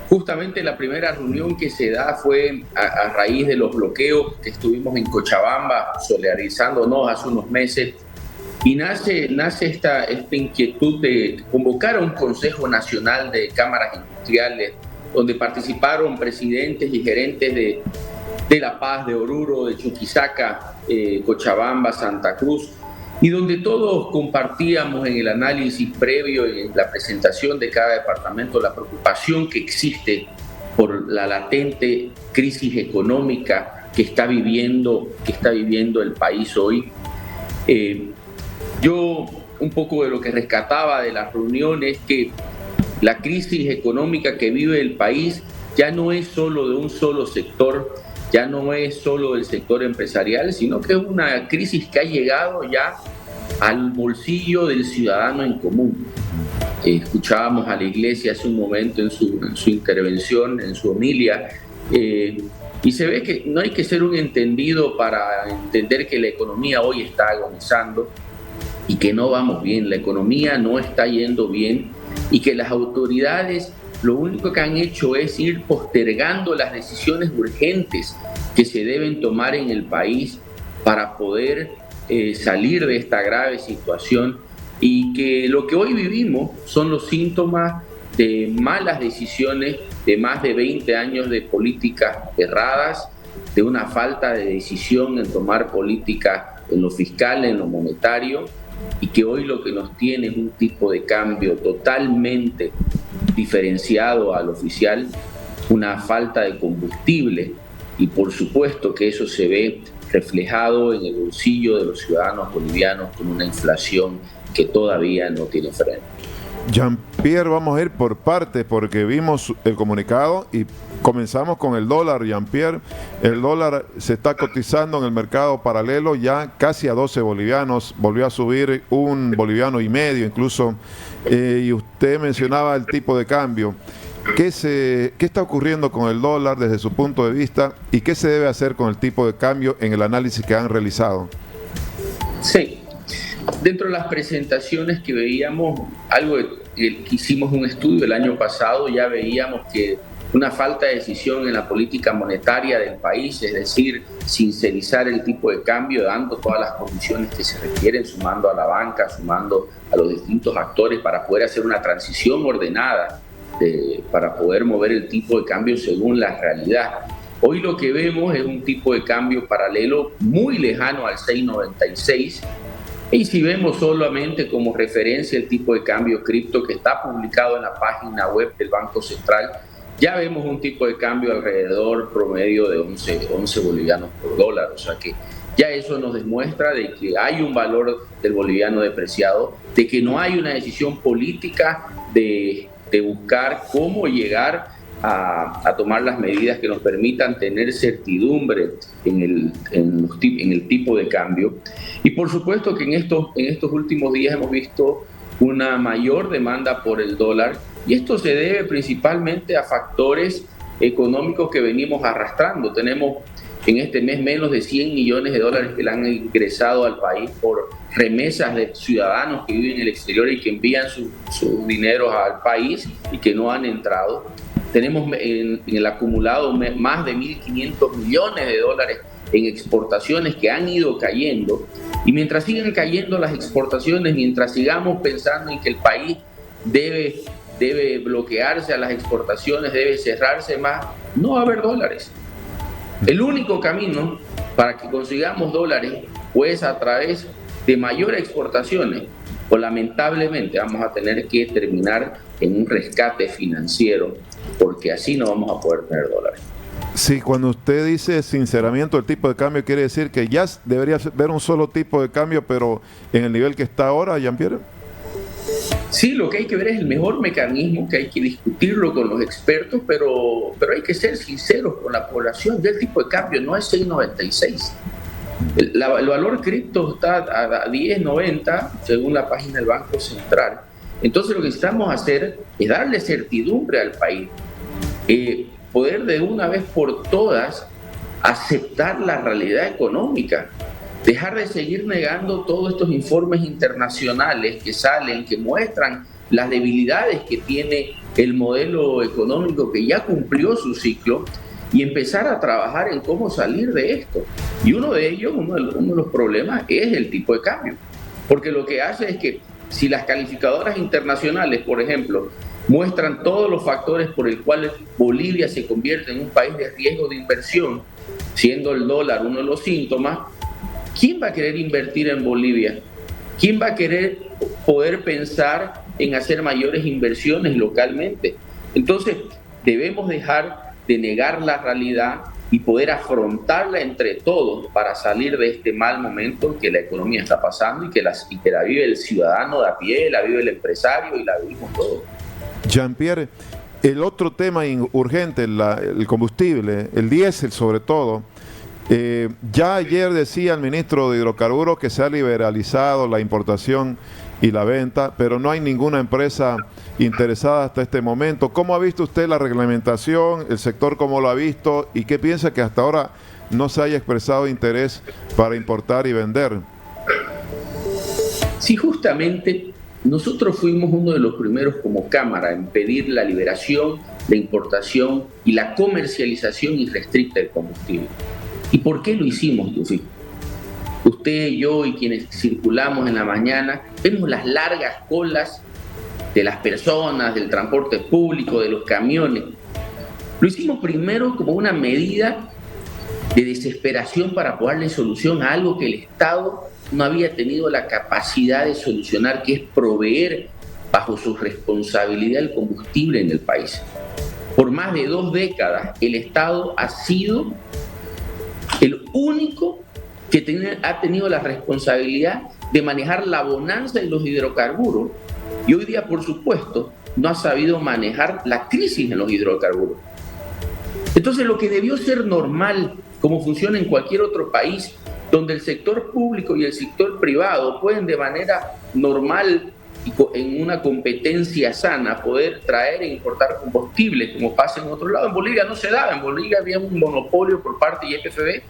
Justamente la primera reunión que se da fue a raíz de los bloqueos que estuvimos en Cochabamba solidarizándonos hace unos meses y nace esta inquietud de convocar a un Consejo Nacional de Cámaras Industriales donde participaron presidentes y gerentes de La Paz, de Oruro, de Chuquisaca, Cochabamba, Santa Cruz, y donde todos compartíamos en el análisis previo y en la presentación de cada departamento la preocupación que existe por la latente crisis económica que está viviendo el país hoy. Yo un poco de lo que rescataba de la reunión es que la crisis económica que vive el país ya no es solo de un solo sector, ya no es solo del sector empresarial, sino que es una crisis que ha llegado ya al bolsillo del ciudadano en común. Escuchábamos a la Iglesia hace un momento en su intervención, en su homilia, y se ve que no hay que ser un entendido para entender que la economía hoy está agonizando y que no vamos bien, la economía no está yendo bien y que las autoridades lo único que han hecho es ir postergando las decisiones urgentes que se deben tomar en el país para poder salir de esta grave situación, y que lo que hoy vivimos son los síntomas de malas decisiones de más de 20 años de políticas erradas, de una falta de decisión en tomar políticas en lo fiscal, en lo monetario, y que hoy lo que nos tiene es un tipo de cambio totalmente diferenciado al oficial, una falta de combustible, y por supuesto que eso se ve reflejado en el bolsillo de los ciudadanos bolivianos con una inflación que todavía no tiene freno. Jean-Pierre, vamos a ir por partes porque vimos el comunicado y comenzamos con el dólar. Jean-Pierre, el dólar se está cotizando en el mercado paralelo ya casi a 12 bolivianos, volvió a subir 1,5 boliviano incluso, y usted mencionaba el tipo de cambio. ¿Qué está ocurriendo con el dólar desde su punto de vista y qué se debe hacer con el tipo de cambio en el análisis que han realizado? Sí, dentro de las presentaciones que veíamos, que hicimos un estudio el año pasado, ya veíamos que una falta de decisión en la política monetaria del país, es decir, sincerizar el tipo de cambio, dando todas las condiciones que se requieren, sumando a la banca, sumando a los distintos actores para poder hacer una transición ordenada, para poder mover el tipo de cambio según la realidad. Hoy lo que vemos es un tipo de cambio paralelo muy lejano al 6.96, y si vemos solamente como referencia el tipo de cambio cripto que está publicado en la página web del Banco Central, ya vemos un tipo de cambio alrededor promedio de 11 bolivianos por dólar, o sea que ya eso nos demuestra de que hay un valor del boliviano depreciado, de que no hay una decisión política de buscar cómo llegar a tomar las medidas que nos permitan tener certidumbre en el tipo de cambio. Y por supuesto que en estos últimos días hemos visto una mayor demanda por el dólar, y esto se debe principalmente a factores económicos que venimos arrastrando. Tenemos en este mes menos de 100 millones de dólares que le han ingresado al país por remesas de ciudadanos que viven en el exterior y que envían sus dineros al país y que no han entrado. Tenemos en el acumulado más de 1.500 millones de dólares en exportaciones que han ido cayendo, y mientras sigan cayendo las exportaciones, mientras sigamos pensando en que el país debe bloquearse a las exportaciones, debe cerrarse más, no va a haber dólares. El único camino para que consigamos dólares pues a través de mayores exportaciones, o lamentablemente vamos a tener que terminar en un rescate financiero, porque así no vamos a poder tener dólares. Sí, cuando usted dice sinceramiento del tipo de cambio, quiere decir que ya debería haber un solo tipo de cambio, pero en el nivel que está ahora, Jean-Pierre. Sí, lo que hay que ver es el mejor mecanismo, que hay que discutirlo con los expertos, pero hay que ser sinceros con la población. Ya el tipo de cambio no es 6.96. El valor cripto está a 10.90 según la página del Banco Central. Entonces lo que necesitamos hacer es darle certidumbre al país, poder de una vez por todas aceptar la realidad económica, dejar de seguir negando todos estos informes internacionales que salen, que muestran las debilidades que tiene el modelo económico que ya cumplió su ciclo y empezar a trabajar en cómo salir de esto. Y uno de ellos, uno de los problemas es el tipo de cambio, porque lo que hace es que si las calificadoras internacionales, por ejemplo, muestran todos los factores por el cuales Bolivia se convierte en un país de riesgo de inversión, siendo el dólar uno de los síntomas, ¿quién va a querer invertir en Bolivia? ¿Quién va a querer poder pensar en hacer mayores inversiones localmente? Entonces, debemos dejar de negar la realidad y poder afrontarla entre todos para salir de este mal momento que la economía está pasando y que la vive el ciudadano de a pie, la vive el empresario y la vivimos todos. Jean-Pierre, el otro tema urgente, el combustible, el diésel sobre todo. Ya ayer decía el ministro de Hidrocarburos que se ha liberalizado la importación y la venta, pero no hay ninguna empresa interesada hasta este momento. ¿Cómo ha visto usted la reglamentación, el sector cómo lo ha visto y qué piensa que hasta ahora no se haya expresado interés para importar y vender? Sí, justamente nosotros fuimos uno de los primeros como Cámara en pedir la liberación, la importación y la comercialización irrestricta del combustible. ¿Y por qué lo hicimos, Yusif? Usted, yo y quienes circulamos en la mañana, vemos las largas colas de las personas, del transporte público, de los camiones. Lo hicimos primero como una medida de desesperación para poder darle solución a algo que el Estado no había tenido la capacidad de solucionar, que es proveer bajo su responsabilidad el combustible en el país. Por más de 2 décadas, el Estado ha sido el único que ha tenido la responsabilidad de manejar la bonanza de los hidrocarburos y hoy día, por supuesto, no ha sabido manejar la crisis en los hidrocarburos. Entonces, lo que debió ser normal, como funciona en cualquier otro país, donde el sector público y el sector privado pueden de manera normal y en una competencia sana poder traer e importar combustible, como pasa en otro lado. En Bolivia no se daba, en Bolivia había un monopolio por parte de YPFB,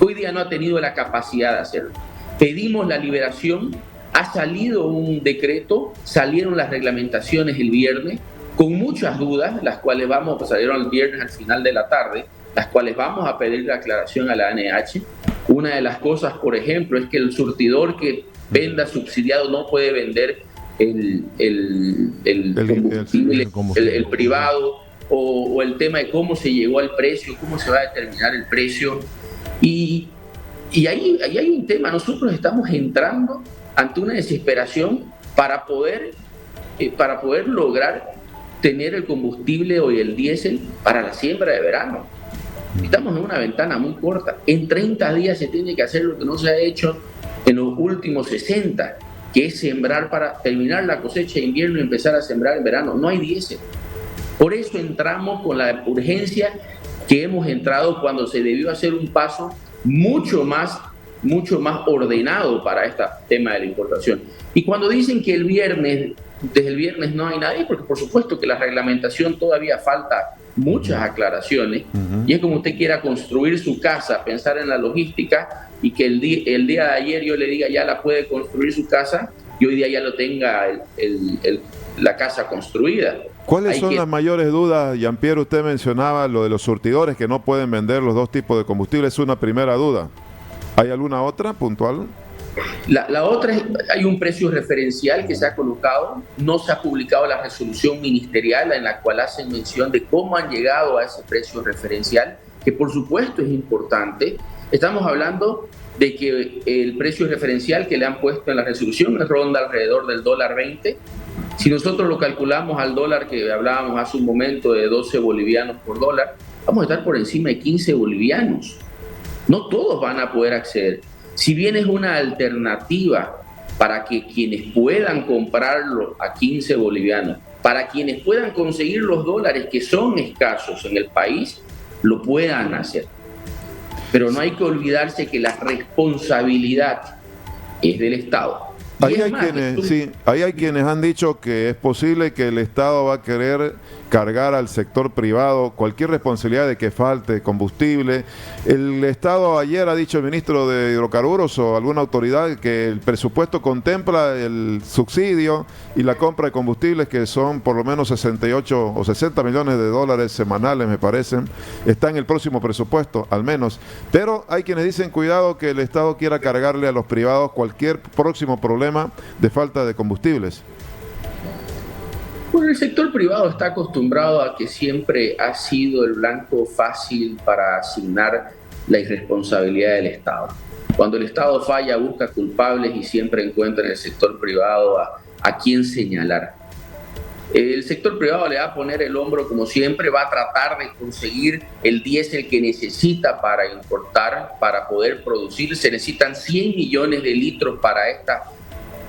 hoy día no ha tenido la capacidad de hacerlo. Pedimos la liberación, ha salido un decreto, salieron las reglamentaciones el viernes, con muchas dudas, las cuales salieron el viernes al final de la tarde, las cuales vamos a pedir la aclaración a la ANH. Una de las cosas, por ejemplo, es que el surtidor que venda subsidiado no puede vender el combustible, el privado, o el tema de cómo se llegó al precio, cómo se va a determinar el precio. Y ahí hay un tema, nosotros estamos entrando ante una desesperación para poder lograr tener el combustible o el diésel para la siembra de verano. Estamos en una ventana muy corta. En 30 días se tiene que hacer lo que no se ha hecho en los últimos 60, que es sembrar para terminar la cosecha de invierno y empezar a sembrar en verano. No hay diésel. Por eso entramos con la urgencia que hemos entrado cuando se debió hacer un paso mucho más ordenado para este tema de la importación. Y cuando dicen que desde el viernes no hay nadie, porque por supuesto que la reglamentación todavía falta muchas aclaraciones, y es como usted quiera construir su casa, pensar en la logística, y que el día de ayer yo le diga ya la puede construir su casa, y hoy día ya lo tenga la casa construida. ¿Cuáles son las mayores dudas, Jean-Pierre? Usted mencionaba lo de los surtidores que no pueden vender los 2 tipos de combustible, es una primera duda. ¿Hay alguna otra puntual? La otra es, hay un precio referencial que se ha colocado, no se ha publicado la resolución ministerial en la cual hacen mención de cómo han llegado a ese precio referencial, que por supuesto es importante. Estamos hablando de que el precio referencial que le han puesto en la resolución ronda alrededor del $1.20. Si nosotros lo calculamos al dólar que hablábamos hace un momento de 12 bolivianos por dólar, vamos a estar por encima de 15 bolivianos. No todos van a poder acceder. Si bien es una alternativa para que quienes puedan comprarlo a 15 bolivianos, para quienes puedan conseguir los dólares que son escasos en el país, lo puedan hacer. Pero no hay que olvidarse que la responsabilidad es del Estado. Ahí hay quienes han dicho que es posible que el Estado va a querer cargar al sector privado cualquier responsabilidad de que falte combustible. El Estado ayer ha dicho el ministro de Hidrocarburos o alguna autoridad que el presupuesto contempla el subsidio y la compra de combustibles, que son por lo menos 68 o 60 millones de dólares semanales, me parecen. Está en el próximo presupuesto, al menos. Pero hay quienes dicen, cuidado, que el Estado quiera cargarle a los privados cualquier próximo problema de falta de combustibles. Bueno, el sector privado está acostumbrado a que siempre ha sido el blanco fácil para asignar la irresponsabilidad del Estado. Cuando el Estado falla, busca culpables y siempre encuentra en el sector privado a quién señalar. El sector privado le va a poner el hombro como siempre, va a tratar de conseguir el diésel que necesita para importar, para poder producir. Se necesitan 100 millones de litros para esta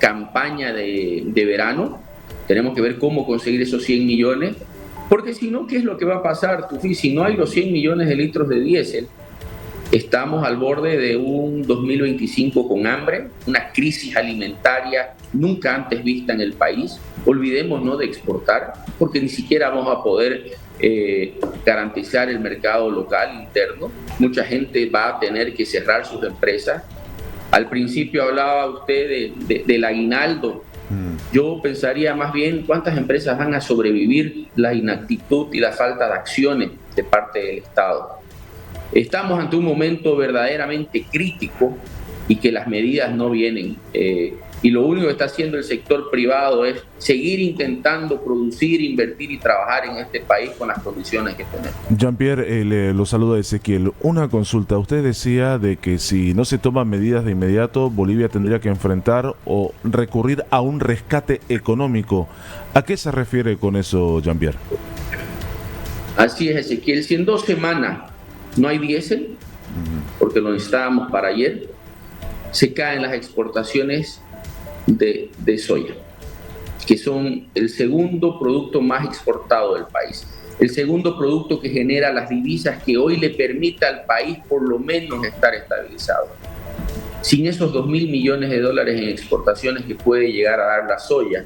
campaña de verano. Tenemos que ver cómo conseguir esos 100 millones, porque si no, ¿qué es lo que va a pasar, Tufi? Si no hay los 100 millones de litros de diésel, estamos al borde de un 2025 con hambre, una crisis alimentaria nunca antes vista en el país. Olvidémonos de exportar, porque ni siquiera vamos a poder garantizar el mercado local interno. Mucha gente va a tener que cerrar sus empresas. Al principio hablaba usted del aguinaldo. Yo pensaría más bien cuántas empresas van a sobrevivir la inactitud y la falta de acciones de parte del Estado. Estamos ante un momento verdaderamente crítico y que las medidas no vienen. Y lo único que está haciendo el sector privado es seguir intentando producir, invertir y trabajar en este país con las condiciones que tenemos. Jean-Pierre, lo saluda Ezequiel. Una consulta. Usted decía de que si no se toman medidas de inmediato, Bolivia tendría que enfrentar o recurrir a un rescate económico. ¿A qué se refiere con eso, Jean-Pierre? Así es, Ezequiel. Si en 2 semanas no hay diésel, porque lo necesitábamos para ayer, se caen las exportaciones de soya, que son el segundo producto más exportado del país, el segundo producto que genera las divisas que hoy le permite al país por lo menos estar estabilizado. Sin esos 2.000 millones de dólares en exportaciones que puede llegar a dar la soya,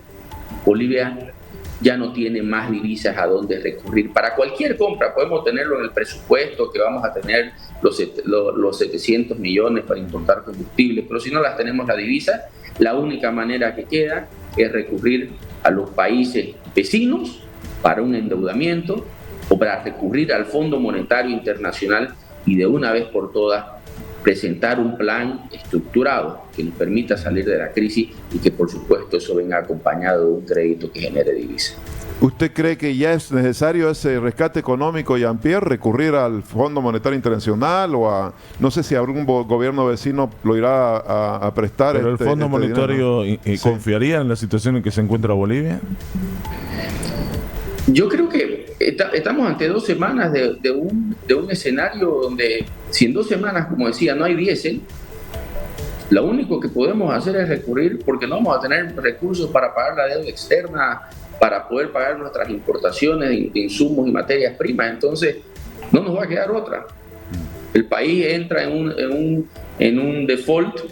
Bolivia ya no tiene más divisas a dónde recurrir. Para cualquier compra, podemos tenerlo en el presupuesto, que vamos a tener los 700 millones para importar combustible, pero si no las tenemos la divisa, la única manera que queda es recurrir a los países vecinos para un endeudamiento o para recurrir al Fondo Monetario Internacional y de una vez por todas presentar un plan estructurado que nos permita salir de la crisis y que por supuesto eso venga acompañado de un crédito que genere divisa. ¿Usted cree que ya es necesario ese rescate económico, Jean-Pierre, recurrir al Fondo Monetario Internacional o a, no sé si algún gobierno vecino lo irá a prestar? ¿Pero el Fondo Monetario confiaría en la situación en que se encuentra Bolivia? Yo creo que estamos ante 2 semanas de un escenario donde, si en 2 semanas, como decía, no hay diésel, lo único que podemos hacer es recurrir, porque no vamos a tener recursos para pagar la deuda externa, para poder pagar nuestras importaciones de insumos y materias primas. Entonces, no nos va a quedar otra. El país entra en un default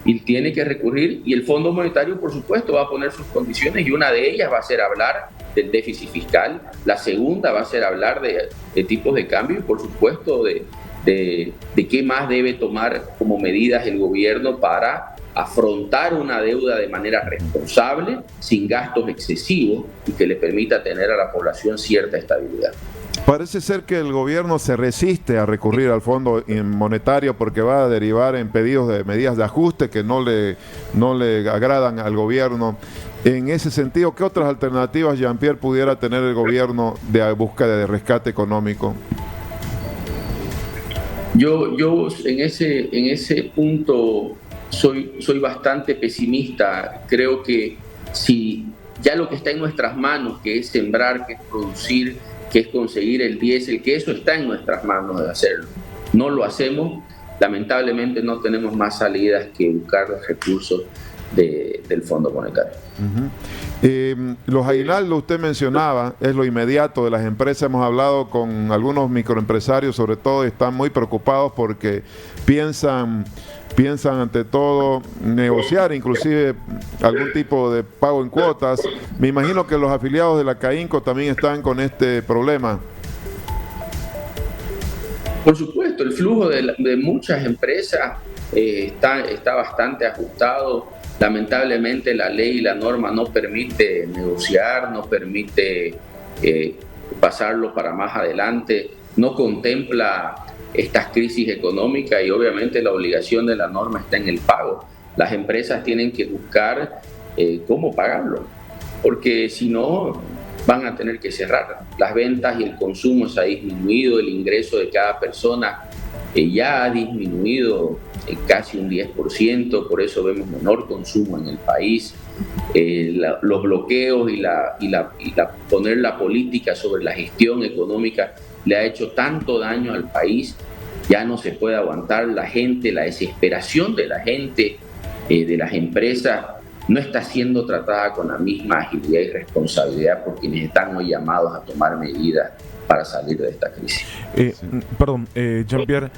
y tiene que recurrir, y el Fondo Monetario, por supuesto, va a poner sus condiciones, y una de ellas va a ser hablar del déficit fiscal, la segunda va a ser hablar de tipos de cambio y, por supuesto, de qué más debe tomar como medidas el gobierno para afrontar una deuda de manera responsable, sin gastos excesivos y que le permita tener a la población cierta estabilidad. Parece ser que el gobierno se resiste a recurrir al Fondo Monetario porque va a derivar en pedidos de medidas de ajuste que no le agradan al gobierno. En ese sentido, ¿qué otras alternativas, Jean-Pierre, pudiera tener el gobierno de búsqueda de rescate económico? Yo en ese punto soy bastante pesimista. Creo que si ya lo que está en nuestras manos, que es sembrar, que es producir, que es conseguir el diésel, que eso está en nuestras manos de hacerlo, no lo hacemos, lamentablemente no tenemos más salidas que buscar los recursos del Fondo Monetario. Los aguinaldos usted mencionaba, es lo inmediato de las empresas. Hemos hablado con algunos microempresarios, sobre todo, y están muy preocupados porque piensan ante todo negociar inclusive algún tipo de pago en cuotas. Me imagino que los afiliados de la CAINCO también están con este problema. Por supuesto, el flujo de muchas empresas está bastante ajustado. Lamentablemente la ley y la norma no permite negociar, no permite pasarlo para más adelante, no contempla estas crisis económicas y obviamente la obligación de la norma está en el pago. Las empresas tienen que buscar cómo pagarlo, porque si no van a tener que cerrar. Las ventas y el consumo se ha disminuido, el ingreso de cada persona ya ha disminuido casi un 10%, por eso vemos menor consumo en el país. Los bloqueos y poner la política sobre la gestión económica le ha hecho tanto daño al país, ya no se puede aguantar. La gente, la desesperación de la gente, de las empresas, no está siendo tratada con la misma agilidad y responsabilidad por quienes están hoy llamados a tomar medidas para salir de esta crisis. Jean-Pierre,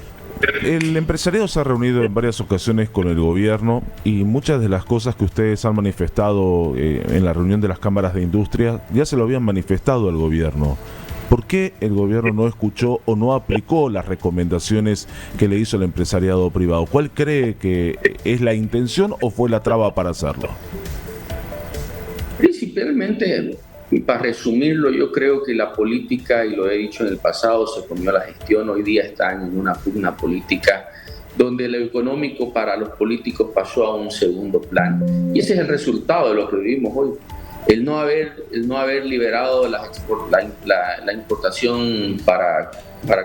el empresariado se ha reunido en varias ocasiones con el gobierno y muchas de las cosas que ustedes han manifestado en la reunión de las cámaras de industria ya se lo habían manifestado al gobierno. ¿Por qué el gobierno no escuchó o no aplicó las recomendaciones que le hizo el empresariado privado? ¿Cuál cree que es la intención o fue la traba para hacerlo? Principalmente, para resumirlo, yo creo que la política, y lo he dicho en el pasado, se comió la gestión. Hoy día están en una pugna política donde lo económico para los políticos pasó a un segundo plano. Y ese es el resultado de lo que vivimos hoy. El no haber liberado la importación para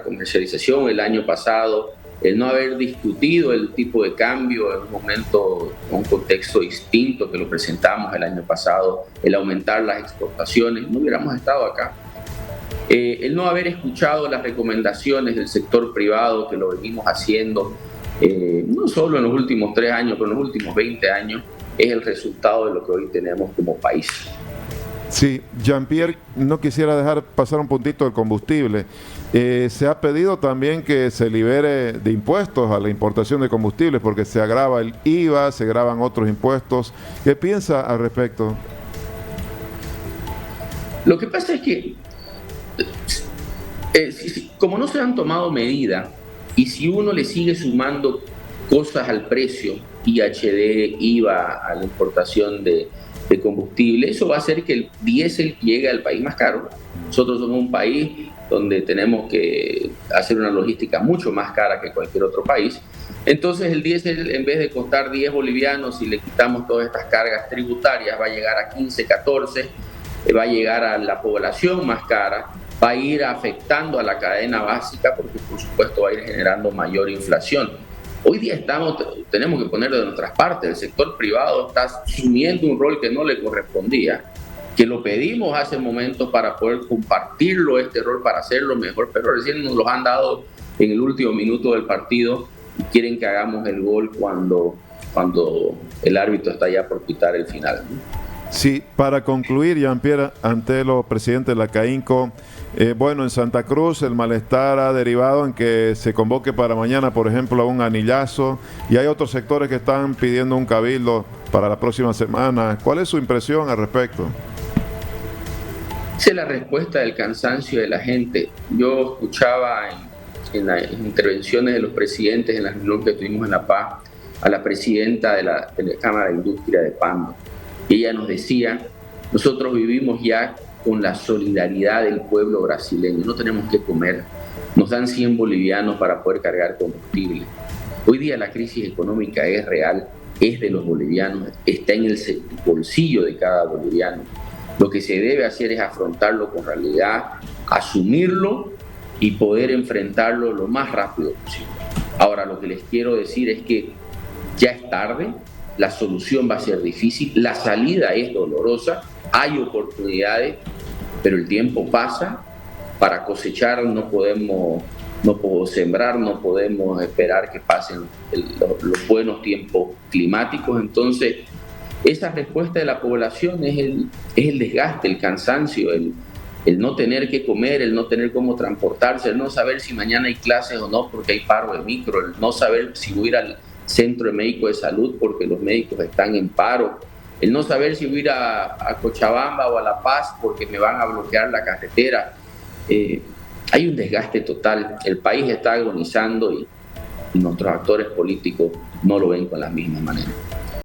comercialización el año pasado, el no haber discutido el tipo de cambio en un momento, en un contexto distinto que lo presentamos el año pasado, el aumentar las exportaciones, no hubiéramos estado acá. El no haber escuchado las recomendaciones del sector privado, que lo venimos haciendo, no solo en los últimos 3 años, pero en los últimos 20 años, es el resultado de lo que hoy tenemos como país. Sí, Jean-Pierre, no quisiera dejar pasar un puntito del combustible. Se ha pedido también que se libere de impuestos a la importación de combustibles porque se agrava el IVA, se agravan otros impuestos. ¿Qué piensa al respecto? Lo que pasa es que, como no se han tomado medidas, y si uno le sigue sumando cosas al precio, IHD, IVA, a la importación de combustible, eso va a hacer que el diésel llegue al país más caro. Nosotros somos un país donde tenemos que hacer una logística mucho más cara que cualquier otro país. Entonces el diésel, en vez de costar 10 bolivianos, si le quitamos todas estas cargas tributarias, va a llegar a 15, 14, va a llegar a la población más cara, va a ir afectando a la cadena básica porque por supuesto va a ir generando mayor inflación. Hoy día tenemos que poner de nuestras partes. El sector privado está asumiendo un rol que no le correspondía, que lo pedimos hace momentos para poder compartirlo, este rol, para hacerlo mejor, pero recién nos lo han dado en el último minuto del partido y quieren que hagamos el gol cuando el árbitro está ya por pitar el final. Sí, para concluir, Jean-Pierre Antelo, presidente de la CAINCO, en Santa Cruz el malestar ha derivado en que se convoque para mañana, por ejemplo, a un anillazo, y hay otros sectores que están pidiendo un cabildo para la próxima semana. ¿Cuál es su impresión al respecto? Esa es la respuesta del cansancio de la gente. Yo escuchaba en las intervenciones de los presidentes en la reunión que tuvimos en La Paz a la presidenta de la Cámara de Industria de Pando. Y ella nos decía, nosotros vivimos ya con la solidaridad del pueblo brasileño, no tenemos que comer, nos dan 100 bolivianos para poder cargar combustible. Hoy día la crisis económica es real, es de los bolivianos, está en el bolsillo de cada boliviano. Lo que se debe hacer es afrontarlo con realidad, asumirlo y poder enfrentarlo lo más rápido posible. Ahora, lo que les quiero decir es que ya es tarde, la solución va a ser difícil, la salida es dolorosa, hay oportunidades, pero el tiempo pasa. Para cosechar no podemos sembrar, no podemos esperar que pasen los buenos tiempos climáticos. Entonces esa respuesta de la población es el desgaste, el cansancio, el no tener que comer, el no tener cómo transportarse, el no saber si mañana hay clases o no porque hay paro de micro, el no saber si voy a ir al centro de médico de salud porque los médicos están en paro, el no saber si voy a ir a Cochabamba o a La Paz porque me van a bloquear la carretera. Hay un desgaste total, el país está agonizando y nuestros actores políticos no lo ven con la misma manera.